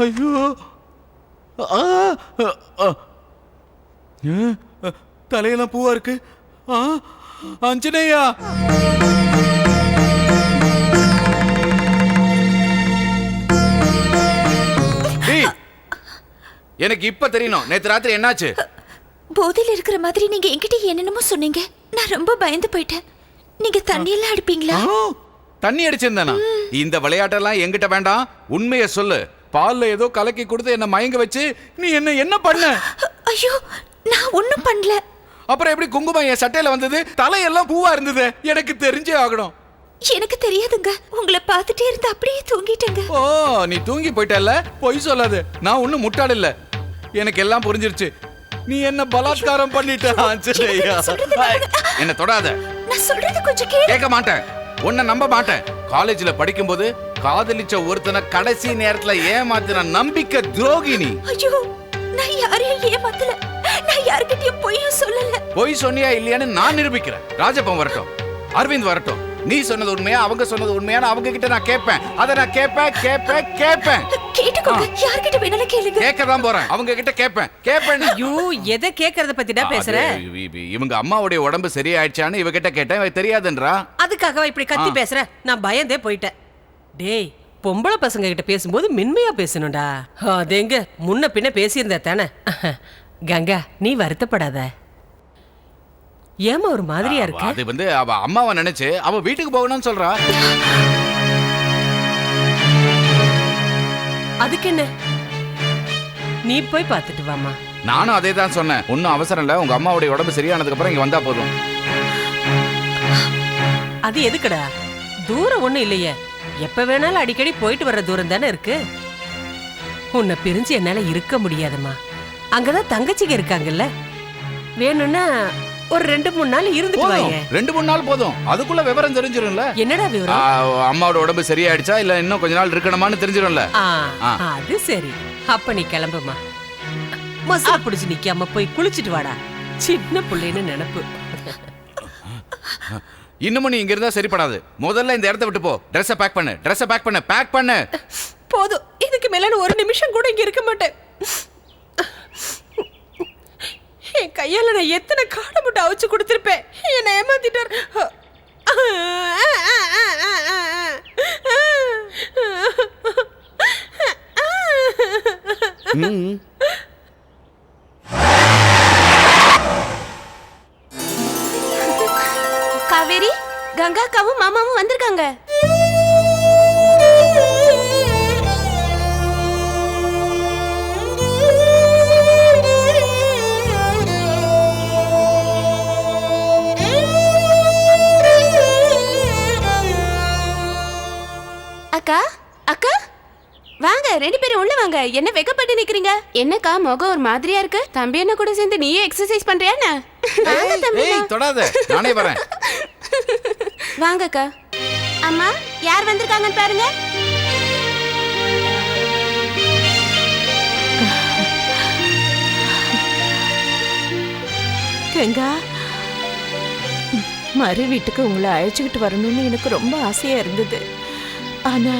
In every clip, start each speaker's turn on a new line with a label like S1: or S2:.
S1: ஐயோ, தலையெல்லாம் பூவா இருக்கு. அஞ்சனையா, எனக்கு இப்ப தெரியணும் நேத்து ராத்திரி என்னாச்சு.
S2: போதையில இருக்கிற மாதிரி நீங்க என்கிட்ட என்னென்னமோ சொன்னீங்க. நான் ரொம்ப பயந்து போயிட்டேன். நீங்க தண்ணி எல்லாம் அடிப்பீங்களா?
S1: தண்ணி அடிச்சிருந்தானா? இந்த விளையாட்டெல்லாம் என்கிட்ட வேண்டாம். உண்மைய சொல்லு. பால்ல ஏதோ கலக்கி கொடுத்து என்ன மயங்க வச்சு நீ என்ன பண்ண?
S2: ஐயோ, நான் ஒண்ணும் பண்ணல.
S1: அப்புறம் எப்படி குங்குமம் என் சட்டையில வந்தது? தலையெல்லாம் பூவா இருந்தது. எனக்கு தெரிஞ்சே ஆகணும்.
S2: எனக்கு தெரியாதுங்க. உங்களை பார்த்துட்டே இருந்து அப்படியே தூங்கிட்டேங்க.
S1: ஓ, நீ தூங்கி போயிட்டல்ல? பொய் சொல்லாத. நான் ஒண்ணும் முட்டாள் இல்ல. எனக்கு எல்லாம் புரிஞ்சிருச்சு. நீ என்ன பலாத்காரம் பண்ணிட்ட. என்ன தொடாத.
S2: நான் சொல்றது கொஞ்சம் கேட்க
S1: மாட்டேன். உன்னை நம்ப மாட்டேன். காலேஜ்ல படிக்கும்போது காதலிச்ச ஒருத்தனை கடைசி நேரத்துல ஏமாத்தின நம்பிக்கை துரோகினி.
S2: ஐயோ, நான் யாரையும் ஏமாத்தல. நான் யார்கிட்டயும் பொய்யும் சொல்லல.
S1: பொய் சொன்னியா இல்லையான்னு நான் நிரூபிக்கிறேன். ராஜப்பன் வரட்டும், அரவிந்த் வரட்டும். நீ சொன்னது உண்மையா அவங்க சொன்னது உண்மையான அவங்க கிட்ட நான் கேட்பேன். அத நான் கேட்பேன்.
S2: கேட்டுக்கோங்க. யார்கிட்ட வேணாலும் கேளுங்க.
S1: கேட்கதான் போறேன். அவங்க கிட்ட கேட்பேன்.
S3: ஐயோ, எதை கேக்குறத பத்தி தான் பேசுற?
S1: இவங்க அம்மாவுடைய உடம்பு சரியாயிடுச்சான்னு இவகிட்ட கேட்டேன். இவ தெரியாதுன்றா.
S3: அதுக்காகவா இப்படி கத்தி பேசுற? நான் பயந்தே போயிட்டேன். டேய், பொம்பளை பசங்க கிட்ட பேசும்போது மென்மையா பேசணும்டா. அதெங்க முன்ன பின்ன பேசியிருந்த தானே. கங்கா, நீ வருத்தப்படாத. ஏமா ஒரு மாதிரியா இருக்கு?
S1: அது அவ அம்மாவை நினைச்சு அவ வீட்டுக்கு போகணும்னு சொல்றா.
S3: அதுக்கு என்ன, நீ போய் பார்த்துட்டு வாமா.
S1: நானும் அதே தான் சொன்னேன். ஒன்னும் அவசரம் இல்ல. உங்க அம்மாவுடைய உடம்பு சரியானதுக்கு அப்புறம் இங்க வந்தா போதும்.
S3: அது எதுக்குடா? தூரம் ஒண்ணும் இல்லையே. எப்ப வேணாலும் அடிக்கடி போயிட்டு வர்ற தூரம் தானே இருக்கு. உன்னை பிரிஞ்சு என்னால இருக்க முடியாதுமா. அங்கதான் தங்கச்சிங்க இருக்காங்கல்ல. வேணும்னா ஒரு 2-3 நாள் இருந்துட்டு வாங்க.
S1: 2-3 நாள் போதும். அதுக்குள்ள விவரம் தெரிஞ்சிரும்ல.
S3: என்னடா விவரம்?
S1: அம்மாவோட உடம்பு சரியாயிடுச்சா இல்ல இன்னும் கொஞ்ச நாள் இருக்கணுமான்னு தெரிஞ்சிரும்ல.
S3: அது சரி. அப்ப நீ கிளம்புமா. மசா பிடிச்சு நிக்காம போய் குளிச்சிட்டு வாடா. சின்ன பிள்ளைன்னு நினைப்பு.
S1: இன்னமும் நீ இங்க இருந்தா சரிப்படாது. முதல்ல இந்த இடத்தை விட்டு போ. ட்ரெஸ்ஸை பேக் பண்ணு.
S3: போதும். இதுக்கு மேல ஒரு நிமிஷம் கூட இங்க இருக்க மாட்டேன். என் கையால நான் எத்தனை காடை முட்டை அவிச்சு கொடுத்திருப்பேன். என்னை ஏமாத்திட்டார்.
S2: காவேரி, கங்காக்காவும் மாமாவும் வந்திருக்காங்க. அக்கா, அக்கா வாங்க, 2 பேரும் உள்ள வாங்க. என்ன வெக்கப்பட்டு நிக்கிறீங்க? என்னக்கா முகம் ஒரு மாதிரியா இருக்கு? தம்பி என்ன கூட சேர்ந்து நீயே எக்ஸசைஸ் பண்றியா?
S1: தொடாத, நானே வரேன்.
S2: வாங்கக்கா. அம்மா, யார் வந்திருக்காங்கன்னு பாருங்க.
S4: கங்கா, மறு வீட்டுக்கு உங்களை அழைச்சிக்கிட்டு வரணும்னு எனக்கு ரொம்ப ஆசையா இருந்தது. ஆனா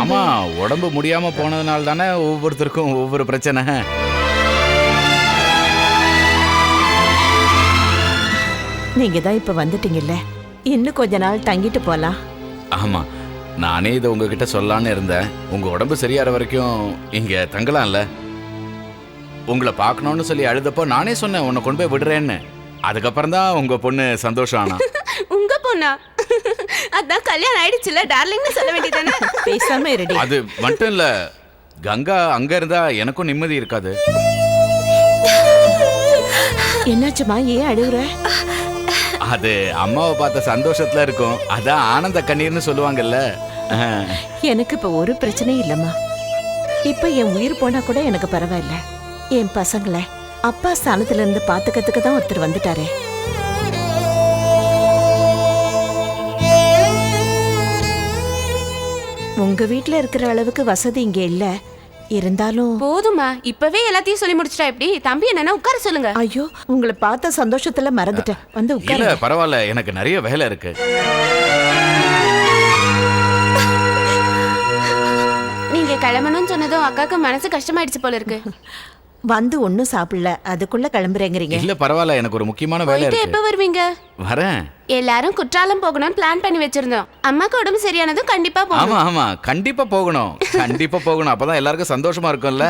S1: அம்மா உடம்பு முடியாம போனதுனால தானே ஒவ்வொருத்தருக்கும் ஒவ்வொரு பிரச்சனை.
S4: நீங்க தான் இப்ப வந்துட்டீங்கல்ல, இன்னும் கொஞ்ச நாள் தங்கிட்டு போலாம்.
S1: ஆமா, நானே இதை உங்ககிட்ட சொல்லலான்னு இருந்தேன். உங்க உடம்பு சரியாற வரைக்கும் இங்க தங்கலாம்ல. உங்களை பார்க்கணும்னு சொல்லி அழுதப்போ நானே சொன்னேன் உன்னை கொண்டு போய் விடுறேன்னு. அதுக்கப்புறம் தான் உங்க பொண்ணு சந்தோஷம் ஆனா.
S2: உங்க பொண்ணா? அதான் கல்யாணம் ஆயிடுச்சுல டார்லிங்னு சொல்ல வேண்டியதானே.
S4: பேசாம இருடி.
S1: அது மட்டும் இல்ல, கங்கா அங்க இருந்தா எனக்கும் நிம்மதி இருக்காது.
S4: என்னாச்சுமா, ஏன் அழுகுற?
S1: அது அம்மாவை பார்த்த சந்தோஷத்துல இருக்கும். அதான் ஆனந்த கண்ணீர்னு சொல்லுவாங்கல்ல.
S4: எனக்கு இப்ப ஒரு பிரச்சனையும் இல்லம்மா. இப்ப என் உயிர் போனா கூட எனக்கு பரவாயில்ல. என் பசங்களை அப்பா ஸ்தானத்துல இருந்து பாத்துக்கிறதுக்கு தான் ஒருத்தர் வந்துட்டாரே. உங்க வீட்டுல இருக்கிற அளவுக்கு வசதி இங்க இல்ல. இருந்தாலும்
S2: போதுமா, இப்பவே எல்லாத்தையும் சொல்லி முடிச்சிட்டா எப்படி? தம்பி என்னன்னா உட்கார சொல்லுங்க.
S4: ஐயோ, உங்களை பார்த்த சந்தோஷத்துல மறந்துட்டேன். வந்து உட்கார.
S1: இல்ல பரவாயில்ல, எனக்கு நிறைய வேலை இருக்கு.
S2: நீங்க கிளம்பணும்னு சொன்னதும் அக்காக்கு மனசு கஷ்டமாயிடுச்சு போல இருக்கு.
S4: வந்து ஒன்னும் சாப்பிடல, அதுக்குள்ள கிளம்புறேங்கிறீங்க.
S1: இல்ல பரவாயில்ல, எனக்கு ஒரு முக்கியமான வேலை
S2: போயிட்டு
S1: இருக்கு.
S2: எப்ப வருவீங்க?
S1: வரேன்.
S2: எல்லாரும் குற்றாலம் போகணும்னு பிளான் பண்ணி வச்சிருந்தோம். அம்மாக்கு உடம்பு சரியானதும் கண்டிப்பா போகணும்.
S1: ஆமா ஆமா, கண்டிப்பா போகணும், கண்டிப்பா போகணும். அப்பதான் எல்லாருக்கும் சந்தோஷமா இருக்கும்ல.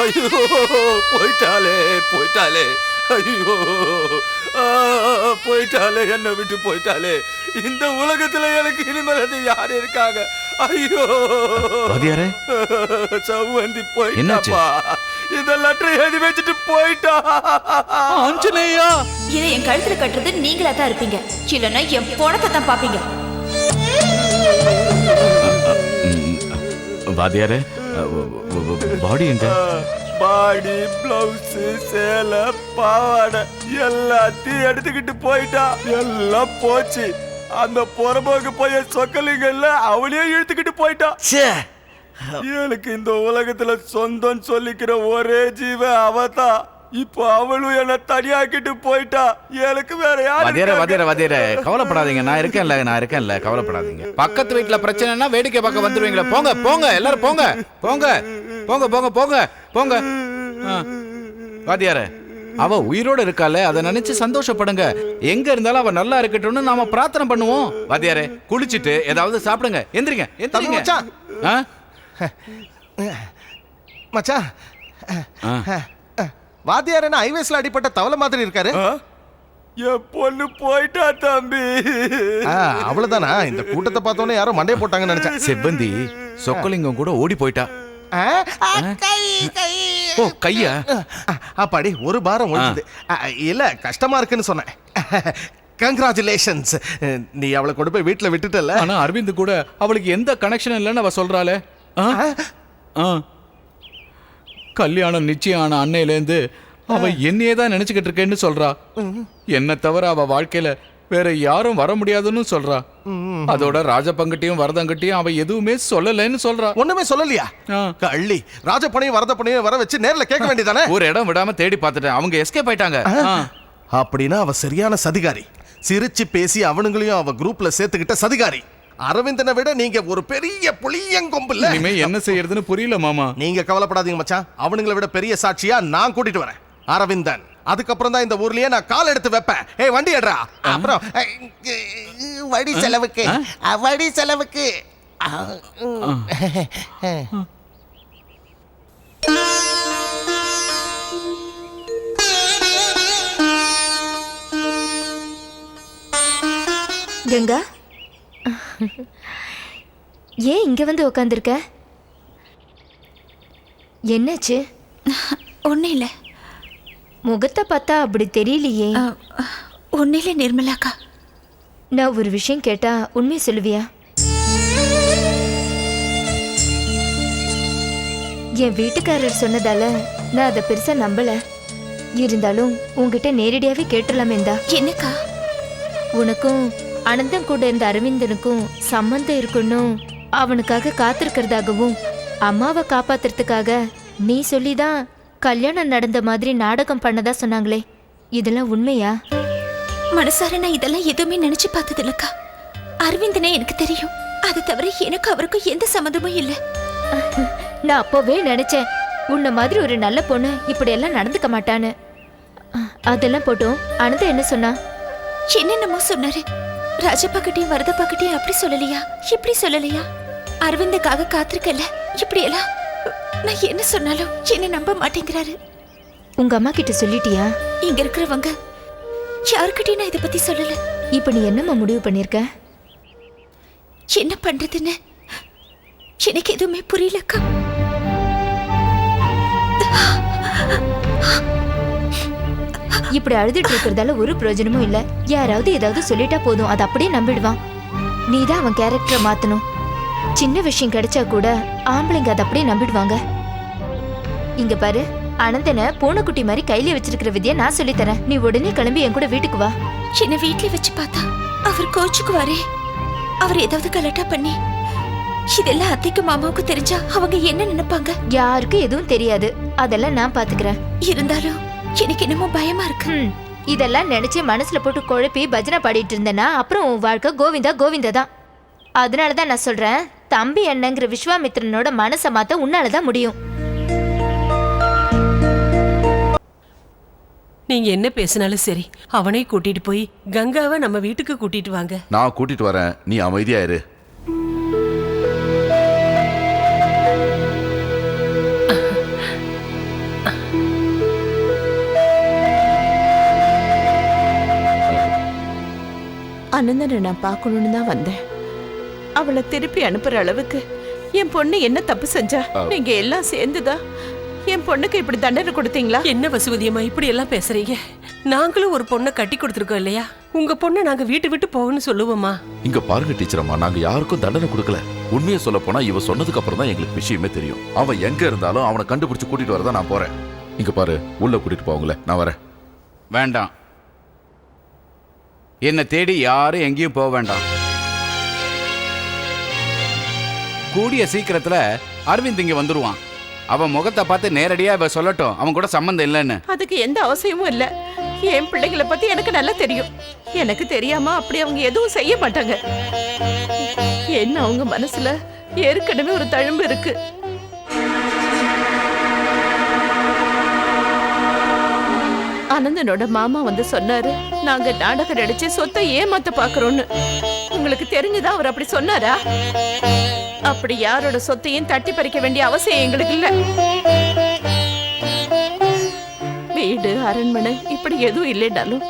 S5: ஐயோ, போயிட்டாலே போயிட்டாலே, ஐயோ போயிட்டாலே, என்னை விட்டு போயிட்டாலே. இந்த உலகத்துல எனக்கு இனிமேல் யாரு இருக்காங்க? ஐயோ
S1: வாத்தியாரே,
S5: சவுந்தி
S1: என்னாச்சு?
S5: போயிட்டாப்பா. இந்த லெட்டரை எழுதி வச்சுட்டு போயிட்டா.
S1: ஆஞ்சநேயா,
S6: இதை என் கழுத்துல கட்டுறது நீங்களா தான் இருப்பீங்க, இல்லைன்னா என் பணத்தை தான் பாப்பீங்க.
S1: வாத்தியாரே, பாடி எங்க?
S5: பாடி, பிளவுஸ், சேலை, பாவாடை எல்லாத்தையும் எடுத்துக்கிட்டு போயிட்டா. எல்லாம் போச்சு. அந்த புறம்போக்கு போய் சொக்கலிங்கல்ல அவளையே இழுத்துக்கிட்டு போயிட்டா. எனக்கு இந்த உலகத்துல சொந்தம் சொல்லிக்கிற ஒரே ஜீவ அவதான். இப்போ அவளும் என்ன தனியாக்கிட்டு போயிட்டா. எனக்கு வேற யாரு?
S1: வாத்தியாரே, கவலைப்படாதீங்க, நான் இருக்கேன்ல, கவலைப்படாதீங்க. பக்கத்து வீட்டுல பிரச்சனைனா வேடிக்கை பார்க்க வந்துருவீங்களா? போங்க போங்க, எல்லாரும் போங்க போங்க போங்க போங்க போங்க போங்க. வாத்தியாரே, அவ உயிரோட இருக்காளே, அதை நினைச்சு சந்தோஷப்படுங்க. எங்க இருந்தாலும் அவ நல்லா இருக்கட்டும்னு நாம பிரார்த்தனை பண்ணுவோம். வாத்தியாரே, குளிச்சிட்டு ஏதாவது சாப்பிடுங்க. எந்திரிங்க எந்திரிங்க.
S7: மச்சான், வாத்தியார் என்ன ஹைவேஸ்ல அடிப்பட்ட தவளை மாதிரி இருக்காரு.
S5: என் பொண்ணு போயிட்டா தம்பி.
S7: அவ்வளவுதானா? இந்த கூட்டத்தை பார்த்தோன்னே யாரோ மண்டைய போட்டாங்கன்னு நினைச்சேன்.
S1: செவ்வந்தி சொக்கலிங்கம் கூட ஓடி போயிட்டா. ஓ, கையா?
S7: அப்பாடி, ஒரு பாரம் ஒழிஞ்சது. இல்ல, கஷ்டமா இருக்குன்னு சொன்னேன். கங்க்ராச்சுலேஷன்ஸ், நீ அவளை கொண்டு போய் வீட்டுல விட்டுட்டல.
S1: ஆனா அரவிந்த் கூட அவளுக்கு எந்த கனெக்ஷன் இல்லைன்னு அவ சொல்றாளே. கல்யாணம் நிச்சயம் ஆன அன்னையிலேருந்து அவ என்னையே தான் நினைச்சுக்கிட்டு இருக்கேன்னு சொல்றா. என்ன தவிர அவ வாழ்க்கையில வேற யாரும் வர முடியாதுன்னு சொல்றா. அதோட ராஜபங்கட்டியும் வரதங்கட்டியும் அவ எதுவுமே சொல்லலைன்னு சொல்றா.
S7: ஒண்ணுமே சொல்லலையா? கள்ளி. ராஜப்பனையும் வரதப்பனையும் வர வச்சு நேர்ல கேட்க வேண்டியதானே?
S1: ஒரு இடம் விடாம தேடி பார்த்துட்டேன், அவங்க எஸ்கேப் ஆயிட்டாங்க.
S7: அப்படின்னா அவ சரியான சதிகாரி. சிரிச்சு பேசி அவனுங்களையும் அவ குரூப்ல சேர்த்துக்கிட்ட சதிகாரி. அரவிந்தனை விட நீங்க ஒரு பெரிய புளியங்கொம்புல.
S1: இனிமே என்ன செய்யறதுன்னு புரியல மாமா.
S7: நீங்க கவலைப்படாதீங்க மச்சான், அவனுங்களை விட பெரிய சாட்சியா நான் கூட்டிட்டு வரேன். அரவிந்தன் அதுக்கப்புறம் தான் இந்த ஊர்லயே நான் கால் எடுத்து வைப்பேன். ஏய், வண்டி எடுறா. அப்புறம் வடி செலவுக்கு
S6: கங்கா, ஏன் இங்க வந்து உட்காந்துருக்க? என்னாச்சு?
S8: ஒன்றும் இல்லை.
S6: முகத்தை பார்த்தா அப்படி தெரியலையே.
S8: ஒன்றும் இல்லை நிர்மலாக்கா.
S6: நான் ஒரு விஷயம் கேட்டா உண்மையை சொல்லுவியா? என் வீட்டுக்காரர் சொன்னதால நான் அதை பெருசா நம்பல. இருந்தாலும் உங்ககிட்ட நேரடியாவே கேட்டுடலாமேந்தா.
S8: என்னக்கா?
S6: உனக்கும் அனந்தம் கூட இருந்த அரவிந்தனுக்கும் சம்பந்தம் இருக்கணும், அவனுக்காக காத்திருக்கிறதாகவும் அம்மாவை காப்பாத்துறதுக்காக நீ சொல்லிதான் கல்யாணம் நடந்த மாதிரி நாடகம் பண்ணதா சொன்னாங்களே, இதெல்லாம் உண்மையா?
S8: மனசார நான் இதெல்லாம் எதுவுமே நினைச்சு பார்த்தது இல்லக்கா. அரவிந்தனே எனக்கு தெரியும். அது தவிர எனக்கு அவருக்கும் எந்த சம்மந்தமும் இல்லை.
S6: நான் அப்போவே நினைச்சேன் உன்ன மாதிரி ஒரு நல்ல பொண்ணு இப்படி எல்லாம் நடந்துக்க மாட்டான்னு. அதெல்லாம் போட்டோம். அனந்தம் என்ன சொன்னா?
S8: என்னென்னமோ சொன்னாரு. ராஜப்பாக்கிட்டையும் வரதப்பாக்கிட்டையும் அப்படி சொல்லலையா, இப்படி சொல்லலையா, அரவிந்தக்காக காத்திருக்கல, இப்படி எல்லாம். நான் என்ன சொன்னாலும் என்ன நம்ப மாட்டேங்கிறாரு.
S6: உங்க அம்மா கிட்ட சொல்லிட்டியா?
S8: இங்க இருக்கிறவங்க யாருக்கிட்டையும் நான் இதை பத்தி சொல்லல.
S6: இப்ப நீ என்னம்மா முடிவு பண்ணிருக்க?
S8: என்ன பண்றதுன்னு எனக்கு எதுவுமே புரியலக்கா.
S6: இப்படி அழுதுட்டு இருக்கிறதால ஒரு பிரயோஜனமும் இல்ல. யாராவது ஏதாவது சொல்லிட்டா போதும், அதை அப்படியே நம்பிடுவான். நீதான் அவன் கேரக்டரை மாத்தணும். சின்ன விஷயம் கிடைச்சா கூட ஆம்பளைங்க அதை அப்படியே நம்பிடுவாங்க. இங்க பாரு, அனந்தனை பூனைக்குட்டி மாதிரி கையில வச்சிருக்கிற விதியை நான் சொல்லித்தரேன். நீ உடனே கிளம்பி என் கூட வீட்டுக்கு வா.
S8: என்ன வீட்டுல வச்சு பார்த்தா அவர் கோச்சுக்குவாரே. அவர் ஏதாவது கலட்டா பண்ணி இதெல்லாம் அத்தைக்கு மாமாவுக்கு தெரிஞ்சா அவங்க என்ன நினைப்பாங்க?
S6: யாருக்கும் எதுவும் தெரியாது, அதெல்லாம் நான் பாத்துக்கிறேன்.
S8: இருந்தாலும் எனக்கு என்னமோ பயமா இருக்கு.
S6: இதெல்லாம் நினைச்சு மனசுல போட்டு குழப்பி பஜனை பாடிட்டு இருந்தேன்னா அப்புறம் உன் வாழ்க்கை கோவிந்தா கோவிந்தா தான். அதனாலதான் நான் சொல்றேன், தம்பி அண்ணங்கிற விஸ்வாமித்திரனோட மனசை மாத்த உன்னாலதான் முடியும்.
S3: நீங்க என்ன பேசினாலும் சரி, அவனை கூட்டிட்டு போய் கங்காவை நம்ம வீட்டுக்கு கூட்டிட்டு வாங்க.
S9: நான் கூட்டிட்டு வரேன், நீ அமைதியா இரு.
S4: அனந்தனை நான் பார்க்கணும்னு தான் வந்தேன். அவளை திருப்பி அனுப்புற அளவுக்கு என் பொண்ணு என்ன தப்பு செஞ்சா? நீங்க எல்லாம் சேர்ந்துதான் என் பொண்ணுக்கு இப்படி தண்டனை கொடுத்தீங்களா?
S3: என்ன வசுவதியம்மா இப்படி எல்லாம் பேசுறீங்க? நாங்களும் ஒரு பொண்ணை கட்டி கொடுத்துருக்கோம் இல்லையா? உங்க பொண்ணை நாங்க வீட்டு விட்டு போகணும்னு சொல்லுவோமா?
S9: இங்க பாருங்க டீச்சர் அம்மா, நாங்க யாருக்கும் தண்டனை கொடுக்கல. உண்மையை சொல்ல போனா இவ சொன்னதுக்கு அப்புறம் தான் எங்களுக்கு விஷயமே தெரியும். அவன் எங்க இருந்தாலும் அவனை கண்டுபிடிச்சு கூட்டிட்டு வரதான் நான் போறேன். இங்க பாரு, உள்ள கூட்டிட்டு போவங்களே, நான் வரேன்.
S1: வேண்டாம், என்னை தேடி யாரும் எங்கேயும் போக வேண்டாம். கூடிய சீக்கிரத்துல அரவிந்த் இங்க வந்துருவான். அவன் முகத்தை பார்த்து நேரடியா இவ சொல்லட்டும் அவன் கூட சம்பந்தம் இல்லைன்னு.
S4: அதுக்கு எந்த அவசியமும் இல்ல. என் பிள்ளைகளை பத்தி எனக்கு நல்லா தெரியும். எனக்கு தெரியாம அப்படி அவங்க எதுவும் செய்ய மாட்டாங்க. என்ன அவங்க மனசுல ஏற்கனவே ஒரு தழும்பு இருக்கு. அனந்தனோட மாமா வந்து சொன்னாரு, நாங்க நாடகம் நடிச்சு சொத்தை ஏமாத்த பாக்குறோம்னு. உங்களுக்கு தெரிஞ்சுதான் அவர் அப்படி சொன்னாரா? அப்படி யாரோட சொத்தையும் தட்டி பறிக்க வேண்டிய அவசியம் எங்களுக்கு இல்ல. வீடு அரண்மனை இப்படி எதுவும் இல்லைனாலும்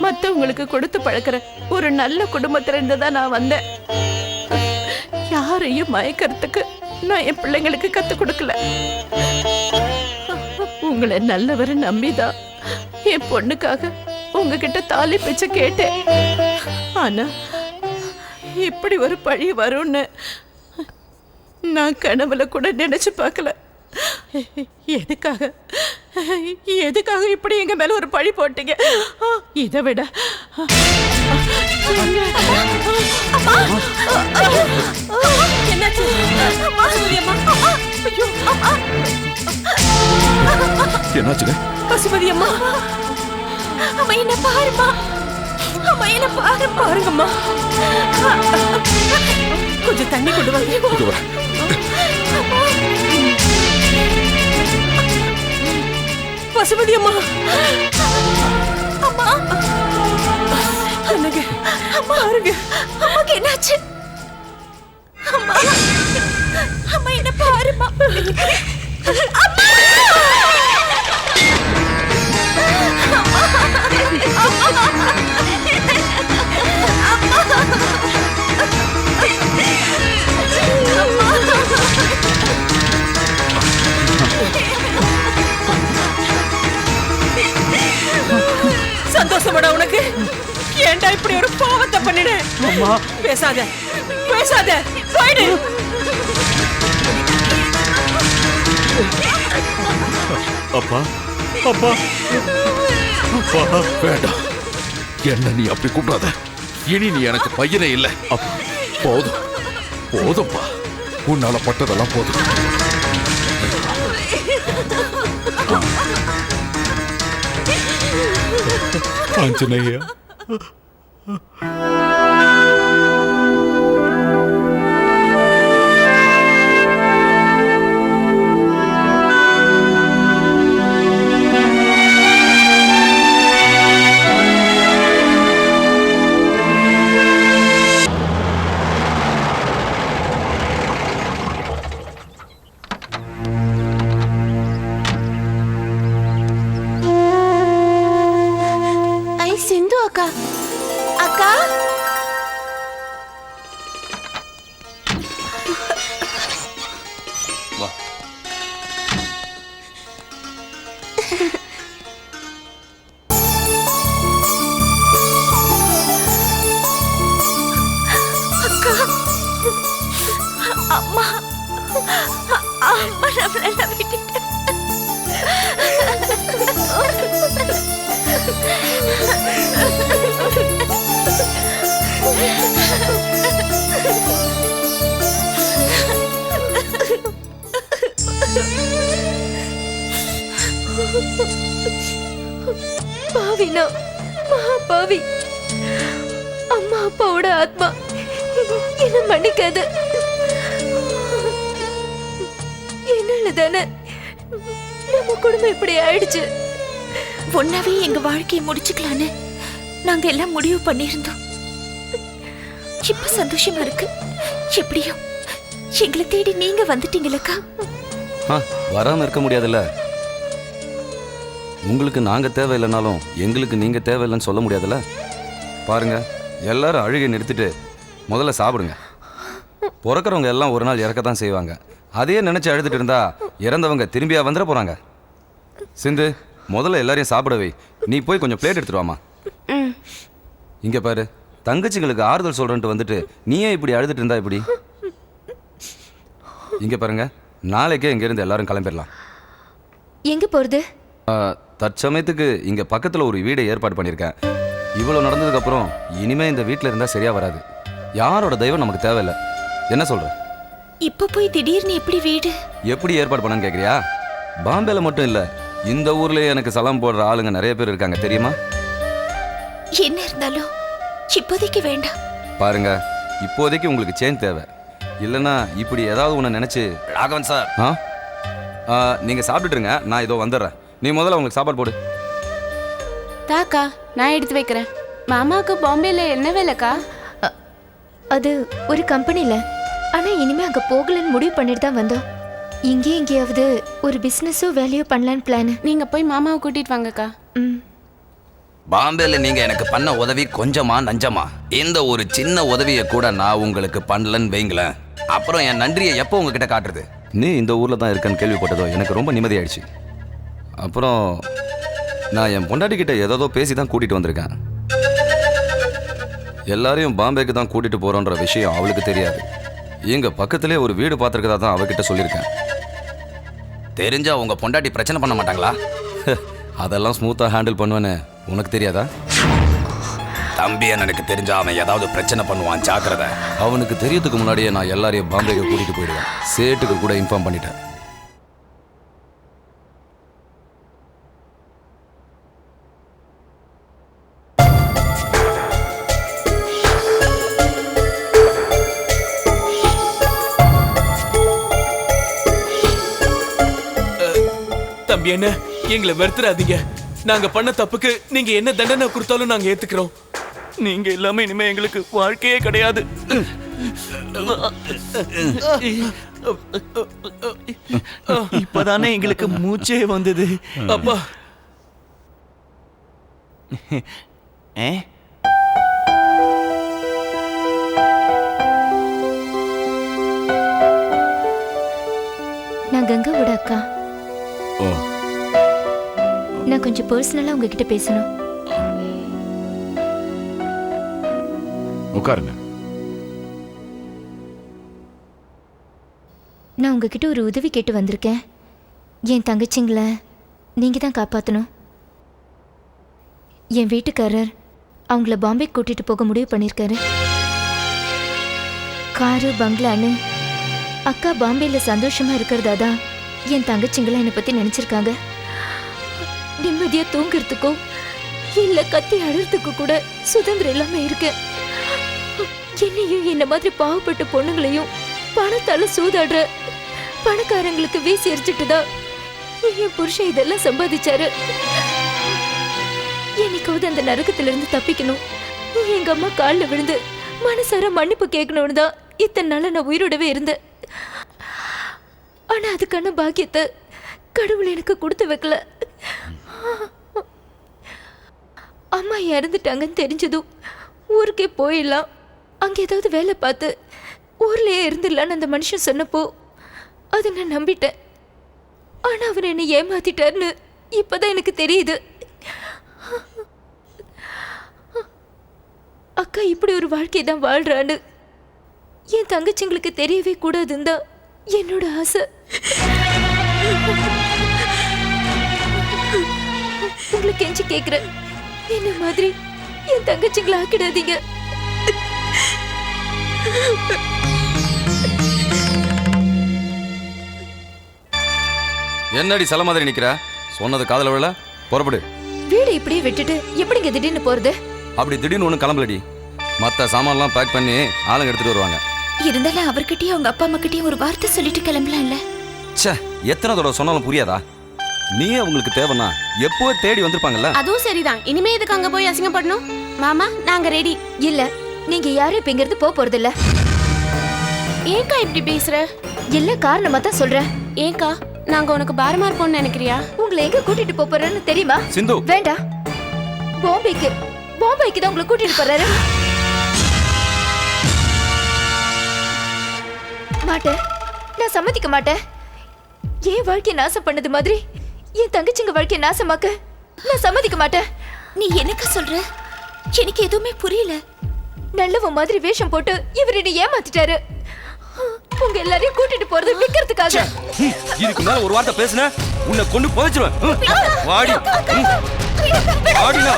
S4: மத்தவங்களுக்கு கொடுத்து பழக்கிற ஒரு நல்ல குடும்பத்துல இருந்துதான் நான் வந்தேன். யாரையும் மயக்கிறதுக்கு நான் என் பிள்ளைங்களுக்கு கத்து கொடுக்கல. உங்களை நல்லவரை நம்பிதான் என் பொண்ணுக்காக உங்ககிட்ட தாலி பிச்சை கேட்டேன். ஆனா இப்படி ஒரு பழி வரும்னு நான் கனவுல கூட நினைச்சு பார்க்கல. எதுக்காக இப்படி எங்க மேல ஒரு பழி போட்டீங்க? இதை விட
S9: என்னாச்சுங்க?
S3: பசுபதி அம்மா,
S8: அம்மா என்ன பாருமா, அம்மா என்ன பாரு,
S3: பாருங்கம்மா. கொஞ்சம் தண்ணி கொண்டு வாங்க. பசுபதி அம்மா,
S8: அம்மா
S3: என்னங்க பாருங்க,
S8: அம்மாக்கு என்னாச்சு? அம்மா, அம்மா என்ன பாருமா.
S3: சந்தோஷப்பட உனக்கு? ஏன்டா இப்படி ஒரு பாவத்தை பண்ணிடு? பேசாத பேசாத, போயிடு.
S9: அப்பா அப்பா அப்பா, வேண்டாம், என்ன நீ அப்படி கூப்பிடாத. இனி நீ எனக்கு பையனே இல்லை. போதும் போதும்பா, உன்னால பட்டதெல்லாம் போதும். ஆஞ்சநேயா,
S2: சிந்து அக்கா, அக்கா
S1: வா.
S8: அக்கா, அம்மா, அம்மா நம்மள விட்டுட்டு
S6: பாவினா மகா பாவி. அம்மா அப்பாவோட ஆத்மா என்ன மன்னிக்காது. என்னால தானே நம்ம குடும்பம் இப்படி ஆயிடுச்சு.
S8: ஒன்னாவே எங்க வாழ்க்கையை முடிச்சுக்கலான்னு நாங்க எல்லாம் முடிவு பண்ணியிருந்தோம். இப்ப சந்தோஷமா இருக்கு. எப்படியோ எங்களை தேடி நீங்க வந்துட்டீங்களக்கா.
S10: வராம இருக்க முடியாதுல்ல. உங்களுக்கு நாங்க தேவையில்லைனாலும் எங்களுக்கு நீங்க தேவையில்லைன்னு சொல்ல முடியாதுல்ல. பாருங்க, எல்லாரும் அழுகை நிறுத்திட்டு முதல்ல சாப்பிடுங்க. பிறக்கிறவங்க எல்லாம் ஒரு நாள் இறக்கத்தான் செய்வாங்க. அதையே நினைச்சு அழுதுட்டு இருந்தா இறந்தவங்க திரும்பியா வந்துட போறாங்க. சிந்து, முதல்ல எல்லாரையும் சாப்பிட வை. நீ போய் கொஞ்சம் பிளேட் எடுத்துட்டு வாமா. இங்க பாரு, தங்கச்சிங்களுக்கு ஆறுதல் சொல்றேன்ட்டு வந்துட்டு நீயே இப்படி அழுதுட்டு இருந்தா இப்படி. இங்க பாருங்க, நாளைக்கே இங்க இருந்து எல்லாரும் கிளம்பிடலாம்.
S6: எங்க போறது?
S10: தற்சமயத்துக்கு இங்க பக்கத்துல ஒரு வீடை ஏற்பாடு பண்ணியிருக்கேன். இவ்வளவு நடந்ததுக்கு அப்புறம் இனிமே இந்த வீட்டில் இருந்தா சரியா வராது. யாரோட தெய்வம் நமக்கு தேவையில்லை. என்ன சொல்ற?
S8: இப்ப போய் திடீர்னு எப்படி வீடு?
S10: எப்படி ஏற்பாடு பண்ணன்னு கேக்குறியா? பாம்பேல மட்டும் இல்ல, இந்த ஊர்லயே எனக்கு சலாம் போடுற ஆளுங்க நிறைய பேர் இருக்காங்க, தெரியுமா?
S8: என்ன இருந்தாலும் இப்போதைக்கு வேண்டாம்.
S10: பாருங்க, இப்போதைக்கு உங்களுக்கு சேஞ்ச் தேவை. இல்லைன்னா இப்படி ஏதாவது ஒன்று நினைச்சு. ராகவன் சார், நீங்க சாப்பிட்டுருங்க, நான் இதோ வந்துடுறேன். நீ முதல்ல உங்களுக்கு சாப்பாடு போடு.
S2: தாக்கா, நான் எடுத்து வைக்கிறேன். மாமாவுக்கு பாம்பேல என்ன வேலைக்கா?
S6: அது ஒரு கம்பெனில. ஆனா இனிமே அங்க போகலன்னு முடிவு பண்ணிட்டு தான் வந்தோம். இங்கே எங்கேயாவது ஒரு பிசினஸோ வேலையோ பண்ணலான்னு பிளான்.
S2: நீங்க போய் மாமாவை கூட்டிட்டு வாங்கக்கா.
S10: பாம்பேல நீங்க எனக்கு பண்ண உதவி கொஞ்சமா நஞ்சமா? இந்த ஒரு சின்ன உதவியை கூட நான் உங்களுக்கு பண்ணலன்னு வைங்களேன், அப்புறம் என் நன்றியை எப்போ உங்ககிட்ட காட்டுறது? நீ இந்த ஊர்ல தான் இருக்கன்னு கேள்விப்பட்டதோ எனக்கு ரொம்ப நிம்மதி ஆயிடுச்சு. அப்புறம் நான் என் பொண்டாட்டி கிட்ட ஏதோ பேசி தான் கூட்டிட்டு வந்திருக்கேன். எல்லாரையும் பாம்பேக்கு தான் கூட்டிட்டு போறோன்ற விஷயம் அவளுக்கு தெரியாது. எங்க பக்கத்திலே ஒரு வீடு பார்த்துருக்கதா தான் அவகிட்ட சொல்லியிருக்கேன். தெரிஞ்சா உங்க பொண்டாட்டி பிரச்சனை பண்ண மாட்டாங்களா? அதெல்லாம் ஸ்மூத்தா ஹேண்டில் பண்ணுவேன்னு உனக்கு தெரியாதா? தம்பி எனக்கு தெரிஞ்சா அவன் ஏதாவது பிரச்சனை பண்ணுவான், ஜாக்கிரதை. அவனுக்கு தெரியறதுக்கு முன்னாடியே நான் எல்லாரையும் பாம்பேக்கு கூட்டிட்டு போயிடுவேன். சேட்டுக்கு கூட இன்ஃபார்ம் பண்ணிட்டேன்.
S5: தம்பி என்ன எங்களை வெறுத்துறாதீங்க. நாங்க பண்ண தப்புக்கு நீங்க என்ன தண்டனை கொடுத்தாலும் நாங்க ஏத்துக்கிறோம். நீங்க இல்லாம இனிமே எங்களுக்கு வாழ்க்கையே கிடையாது. இப்பதானே எங்களுக்கு மூச்சே வந்தது. அப்பா
S6: நான் கங்காவோட அக்கா. நான் கொஞ்சம் பர்சனலா உங்ககிட்ட பேசணும்.
S1: உட்காருங்க.
S6: நான் உங்ககிட்ட ஒரு உதவி கேட்டு வந்திருக்கேன். என் தங்கச்சிங்களை நீங்க தான் காப்பாற்றணும். என் வீட்டுக்காரர் அவங்கள பாம்பே கூட்டிட்டு போக முடிவு பண்ணியிருக்காரு. காரு பங்களான்னு அக்கா பாம்பேல சந்தோஷமா இருக்கிறதா தான் என் தங்கச்சிங்களை என்னை பத்தி நினைச்சிருக்காங்க. நிம்மதியா தூங்குறதுக்கோ இல்ல கத்தி அழுறதுக்கு கூட சுதந்திரம் இல்லாம இருக்கு. என்னையும் என்ன மாதிரி பாவப்பட்ட பொண்ணுங்களையும் பணத்தால சூதாடுற பணக்காரங்களுக்கு வீசி எரிச்சிட்டுதான் என் புருஷன் இதெல்லாம் சம்பாதிச்சாரு. என்னைக்காவது அந்த நரகத்துல இருந்து தப்பிக்கணும், எங்க அம்மா காலில் விழுந்து மனசார மன்னிப்பு கேட்கணும்னு தான் இத்தனை நாள நான் உயிரோடவே இருந்தேன். ஆனா அதுக்கான பாக்கியத்தை கடவுள் எனக்கு கொடுத்து வைக்கல. அம்மா இறந்துட்டாங்கன்னு தெரிஞ்சதும் ஊருக்கே போயிடலாம், அங்க ஏதாவது வேலை பார்த்து ஊர்லயே இருந்துடலான்னு அந்த மனுஷன் சொன்னப்போ அதை நான் நம்பிட்டேன். ஆனா அவர் என்னை ஏமாத்திட்டாருன்னு இப்பதான் எனக்கு தெரியுது. அக்கா இப்படி ஒரு வாழ்க்கை தான் வாழ்றான்னு என் தங்கச்சிங்களுக்கு தெரியவே கூடாதுன்னு தான் என்னோட ஆசை. உங்களை கெஞ்சி கேக்குறேன், என்ன மாதிரி என் தங்கச்சிங்களை ஆக்கிடாதீங்க.
S10: என்னடி சில மாதிரி நிக்கிற? சொன்னது காதல விழ. புறப்படு.
S6: வீடு இப்படியே விட்டுட்டு எப்படிங்க திடீர்னு போறது?
S10: அப்படி திடீர்னு ஒன்றும் கிளம்பலடி. மற்ற சாமான்லாம் பேக் பண்ணி ஆளுங்க எடுத்துட்டு வருவாங்க.
S8: இருந்தாலும் அவர்கிட்டயும் அவங்க அப்பா அம்மா கிட்டயும் ஒரு வார்த்தை சொல்லிட்டு கிளம்பலாம்ல.
S10: ச்சே, எத்தனை தடவை சொன்னாலும் புரியாதா? நீயே அவங்களுக்கு தேவைன்னா எப்போ தேடி வந்திருப்பாங்கல்ல.
S2: அதுவும் சரிதான். இனிமே எதுக்கு அங்க போய் அசிங்கப்படணும்? மாமா நாங்க ரெடி.
S6: இல்ல, நீங்க யாரும் இப்ப இங்கிருந்து போறது இல்ல.
S2: ஏன்க்கா இப்படி பேசுற?
S6: இல்ல, காரணமா தான் சொல்றேன்.
S2: ஏன்க்கா நாங்க உனக்கு பாரமா இருப்போம்னு நினைக்கிறியா?
S6: உங்களை எங்க கூட்டிட்டு போறேன்னு தெரியுமா?
S10: சிந்து,
S6: வேண்டாம். பாம்பேக்கு தான் உங்களை கூட்டிட்டு போறாரு. மாட்டேன், நான் சம்மதிக்க மாட்டேன். என் வாழ்க்கையை நாசம் பண்ணது மாதிரி என் தங்கச்சிங்க வாழ்க்கையை நாசமாக்க நான் சம்மதிக்க மாட்டேன்.
S8: நீ எனக்கு சொல்ற? எனக்கு எதுவுமே புரியல.
S6: நல்லவ மாதிரி வேஷம் போட்டு இவர் என்னை ஏமாத்திட்டாரு. உங்க எல்லாரையும் கூட்டிட்டு போறது விக்கிறதுக்காக.
S10: இதுக்கு மேல ஒரு வார்த்தை பேசுன உன்னை கொண்டு புதைச்சிருவேன். வாடி வாடினா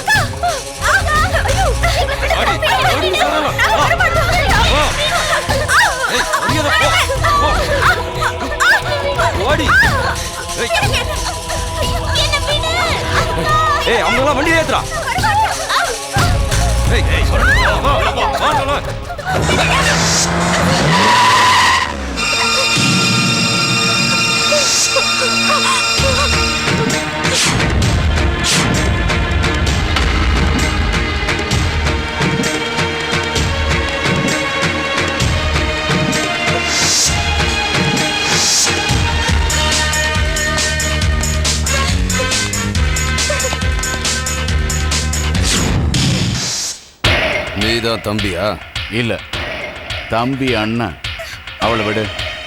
S10: ஏய், அவங்க வண்டி ஏத்துறா. நீதான் தம்பியா?
S1: இல்ல, தம்பி அண்ணன். அவளை விடு.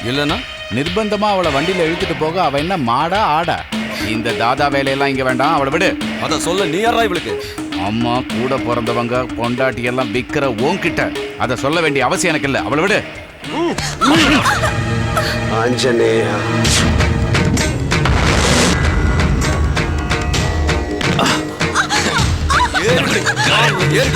S10: இல்லைன்னா
S1: நிர்பந்தமா அவளை வண்டியில இழுத்துட்டு போக அவ என்ன மாடா ஆடா? இந்த தாதா வேலையெல்லாம் இங்க வேண்டாம். அவளை விடு.
S10: அத சொல்ல நீ யாரா இவளுக்கு?
S1: அம்மா கூட பிறந்தவங்க பொண்டாட்டி எல்லாம் விக்கிற உன்கிட்ட அத சொல்ல வேண்டிய அவசியம் எனக்கு இல்ல. அவளை விடு.
S5: ஆஞ்சநேயா.
S10: ஏறு